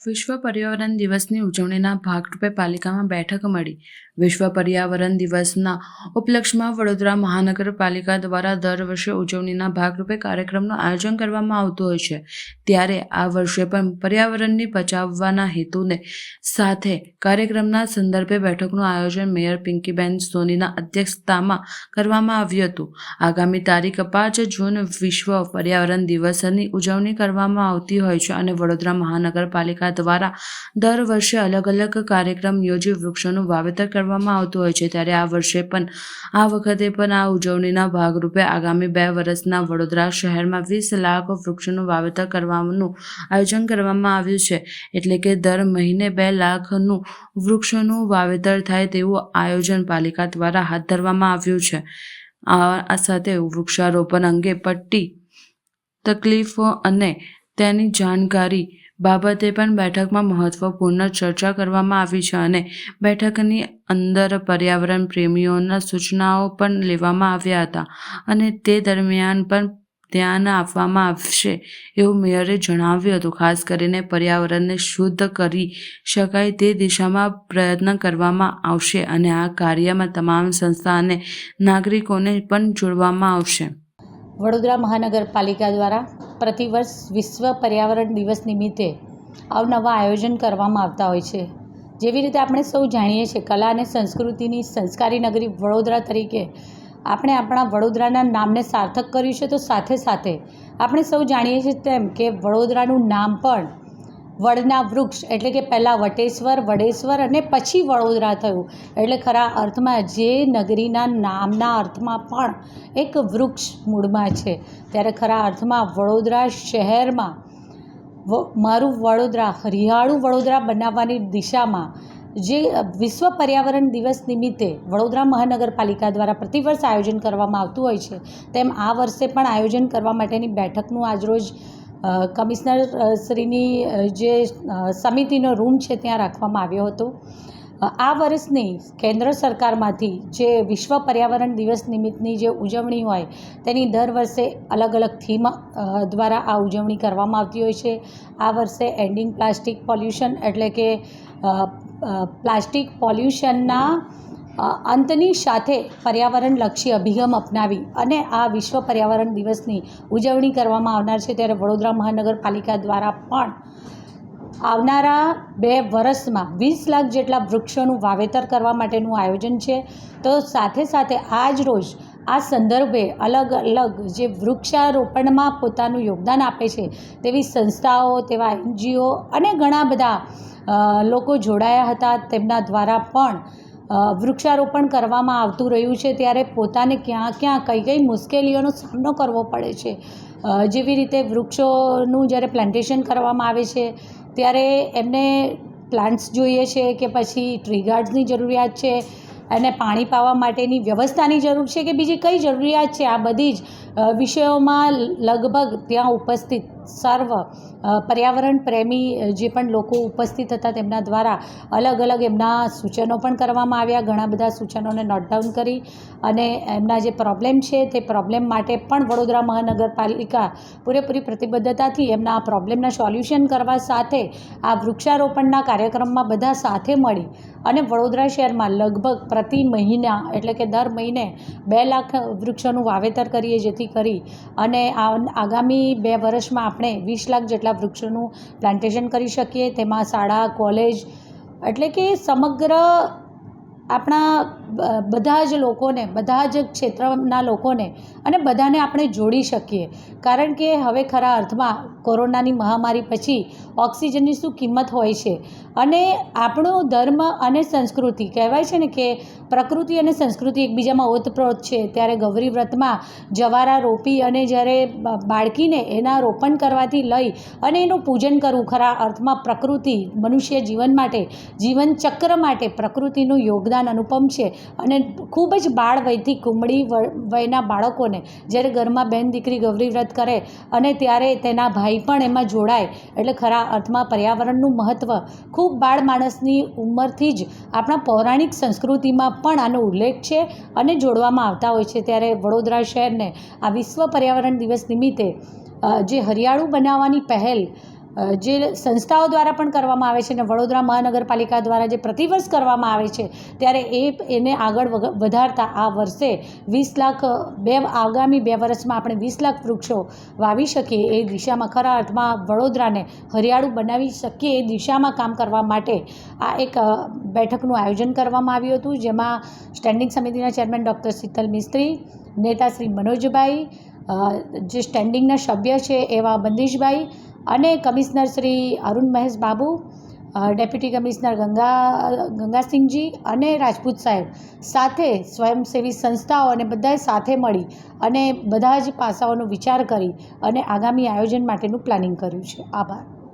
વિશ્વ પર્યાવરણ દિવસની ઉજવણીના ભાગરૂપે પાલિકામાં બેઠક મળી. વિશ્વ પર્યાવરણ દિવસના ઉપલક્ષમાં વડોદરા મહાનગરપાલિકા દ્વારા દર વર્ષે ઉજવણીના ભાગરૂપે કાર્યક્રમનું આયોજન કરવામાં આવતું હોય છે. ત્યારે આ વર્ષે પણ પર્યાવરણને બચાવવાના હેતુને સાથે કાર્યક્રમના સંદર્ભે બેઠકનું આયોજન મેયર પિંકીબેન સોનીના અધ્યક્ષતામાં કરવામાં આવ્યું હતું. આગામી તારીખ 5 જૂન વિશ્વ પર્યાવરણ દિવસની ઉજવણી કરવામાં આવતી હોય છે અને વડોદરા મહાનગરપાલિકા દ્વારા દર વર્ષે અલગ અલગ કાર્યક્રમ યોજી વૃક્ષોનું વાવેતર કરવામાં આવતું હોય છે. ત્યારે આ વખતે પણ આ ઉજવણીના ભાગરૂપે આગામી 2 વર્ષના વડોદરા શહેરમાં 20 લાખ વૃક્ષોનું વાવેતર કરવાનું આયોજન કરવામાં આવ્યું છે. એટલે કે દર મહિને 2 લાખનું વૃક્ષોનું વાવેતર થાય તેવું આયોજન પાલિકા દ્વારા હાથ ધરવામાં આવ્યું છે. આ સાથે વૃક્ષારોપણ અંગે પડતી તકલીફો અને તેની જાણકારી બાબતે પણ બેઠકમાં મહત્વપૂર્ણ ચર્ચા કરવામાં આવી છે અને બેઠકની અંદર પર્યાવરણ પ્રેમીઓના સૂચનાઓ પણ લેવામાં આવ્યા હતા અને તે દરમિયાન પણ ધ્યાન આપવામાં આવશે એવું મેયરે જણાવ્યું હતું. ખાસ કરીને પર્યાવરણને શુદ્ધ કરી શકાય તે દિશામાં પ્રયત્ન કરવામાં આવશે અને આ કાર્યમાં તમામ સંસ્થા અને નાગરિકોને પણ જોડવામાં આવશે. વડોદરા મહાનગરપાલિકા દ્વારા પ્રતિવર્ષ વિશ્વ પર્યાવરણ દિવસ નિમિત્તે અવનવા આયોજન કરવામાં આવતા હોય છે. જેવી રીતે આપણે સૌ જાણીએ છીએ, કલા અને સંસ્કૃતિની સંસ્કારી નગરી વડોદરા તરીકે આપણે આપણા વડોદરાના નામને સાર્થક કર્યું છે. તો સાથે સાથે આપણે સૌ જાણીએ છીએ તેમ કે વડોદરાનું નામ પણ વડના વૃક્ષ એટલે કે પહેલાં વડેશ્વર અને પછી વડોદરા થયું. એટલે ખરા અર્થમાં જે નગરીના નામના અર્થમાં પણ એક વૃક્ષ મૂળમાં છે. ત્યારે ખરા અર્થમાં વડોદરા શહેરમાં મારું વડોદરા હરિયાળું વડોદરા બનાવવાની દિશામાં જે વિશ્વ પર્યાવરણ દિવસ નિમિત્તે વડોદરા મહાનગરપાલિકા દ્વારા પ્રતિવર્ષ આયોજન કરવામાં આવતું હોય છે, તેમ આ વર્ષે પણ આયોજન કરવા માટેની બેઠકનું આજરોજ કમિશનર શ્રીની જે સમિતિનો રૂમ છે ત્યાં રાખવામાં આવ્યો હતો. આ વર્ષની કેન્દ્ર સરકારમાંથી જે વિશ્વ પર્યાવરણ દિવસ નિમિત્તની જે ઉજવણી હોય તેની દર વર્ષે અલગ અલગ થીમ દ્વારા આ ઉજવણી કરવામાં આવતી હોય છે. આ વર્ષે એન્ડિંગ પ્લાસ્ટિક પોલ્યુશન એટલે કે પ્લાસ્ટિક પોલ્યુશનના અંતની સાથે પર્યાવરણલક્ષી અભિગમ અપનાવી અને આ વિશ્વ પર્યાવરણ દિવસની ઉજવણી કરવામાં આવનાર છે. ત્યારે વડોદરા મહાનગરપાલિકા દ્વારા પણ આવનારા 2 વર્ષમાં 20 લાખ જેટલા વૃક્ષોનું વાવેતર કરવા માટેનું આયોજન છે. તો સાથે સાથે આજ રોજ આ સંદર્ભે અલગ અલગ જે વૃક્ષારોપણમાં પોતાનું યોગદાન આપે છે તેવી સંસ્થાઓ, તેવા NGO અને ઘણા બધા લોકો જોડાયા હતા. તેમના દ્વારા પણ વૃક્ષારોપણ કરવામાં આવતું રહ્યું છે. ત્યારે પોતાને ક્યાં કઈ મુશ્કેલીઓનો સામનો કરવો પડે છે. જેવી રીતે વૃક્ષોનું જ્યારે પ્લાન્ટેશન કરવામાં આવે છે ત્યારે એમને પ્લાન્ટ્સ જોઈએ છે કે પછી ટ્રી ગાર્ડ્સની જરૂરિયાત છે, અને પાણી પાવા માટેની વ્યવસ્થાની જરૂર છે કે બીજી કઈ જરૂરિયાત છે, આ બધી જ વિષયોમાં લગભગ ત્યાં ઉપસ્થિત સર્વ પર્યાવરણ પ્રેમી જે પણ લોકો ઉપસ્થિત હતા તેમના દ્વારા અલગ અલગ એમના સૂચનો પણ કરવામાં આવ્યા. ઘણા બધા સૂચનોને નોટ ડાઉન કરી અને એમના જે પ્રોબ્લેમ છે તે પ્રોબ્લેમ માટે પણ વડોદરા મહાનગરપાલિકા પૂરેપૂરી પ્રતિબદ્ધતાથી એમના આ પ્રોબ્લેમના સોલ્યુશન કરવા સાથે આ વૃક્ષારોપણના કાર્યક્રમમાં બધા સાથે મળી અને વડોદરા શહેરમાં લગભગ પ્રતિ મહિના એટલે કે દર મહિને 2 લાખ વૃક્ષોનું વાવેતર કરીએ, જેથી કરી અને આગામી 2 વર્ષમાં આપણે 20 લાખ જેટલા વૃક્ષોનું પ્લાન્ટેશન કરી શકીએ. તેમાં શાળા, કોલેજ એટલે કે સમગ્ર આપણા બધા જ લોકોને, બધા જ ક્ષેત્રના લોકોને અને બધાને આપણે જોડી શકીએ. કારણ કે હવે ખરા અર્થમાં કોરોનાની મહામારી પછી ઓક્સિજનની શું કિંમત હોય છે અને આપણો ધર્મ અને સંસ્કૃતિ કહેવાય છે ને કે પ્રકૃતિ અને સંસ્કૃતિ એકબીજામાં ઓતપ્રોત છે. ત્યારે ગૌરી વ્રતમાં જવારા રોપી અને જ્યારે બાળકીને એના રોપણ કરવાથી લઈ અને એનું પૂજન કરવું, ખરા અર્થમાં પ્રકૃતિ મનુષ્ય જીવન માટે, જીવન ચક્ર માટે પ્રકૃતિનું યોગદાન અનુપમ છે. અને ખૂબ જ બાળ વયથી કુમળી વયના બાળકોને જ્યારે ઘરમાં બેન દીકરી ગૌરી વ્રત કરે અને ત્યારે તેના ભાઈ પણ એમાં જોડાય, એટલે ખરા અર્થમાં પર્યાવરણનું મહત્ત્વ ખૂબ બાળ માણસની ઉંમરથી જ આપણા પૌરાણિક સંસ્કૃતિમાં પણ આનો ઉલ્લેખ છે અને જોડવામાં આવતા હોય છે. ત્યારે વડોદરા શહેરને આ વિશ્વ પર્યાવરણ દિવસ નિમિત્તે જે હરિયાળું બનાવવાની પહેલ જે સંસ્થાઓ દ્વારા પણ કરવામાં આવે છે અને વડોદરા મહાનગરપાલિકા દ્વારા જે પ્રતિવર્ષ કરવામાં આવે છે ત્યારે એને આગળ વધારતા આ વર્ષે 20 લાખ આગામી 2 વર્ષમાં આપણે 20 લાખ વૃક્ષો વાવી શકીએ એ દિશામાં ખરા અર્થમાં વડોદરાને હરિયાળું બનાવી શકીએ એ દિશામાં કામ કરવા માટે આ એક બેઠકનું આયોજન કરવામાં આવ્યું હતું, જેમાં સ્ટેન્ડિંગ સમિતિના ચેરમેન ડૉક્ટર શીતલ મિસ્ત્રી, નેતા શ્રી મનોજભાઈ, જે સ્ટેન્ડિંગના સભ્ય છે એવા બંદીશભાઈ અને commissioner Shri Arun Mahesh Babu, deputy commissioner ગંગાસિંહજી અને રાજપૂત સાહેબ સાથે સ્વયંસેવી સંસ્થાઓ અને બધાએ સાથે મળી અને બધા જ પાસાઓનો વિચાર કરી અને આગામી આયોજન માટેનું પ્લાનિંગ કર્યું છે. આભાર.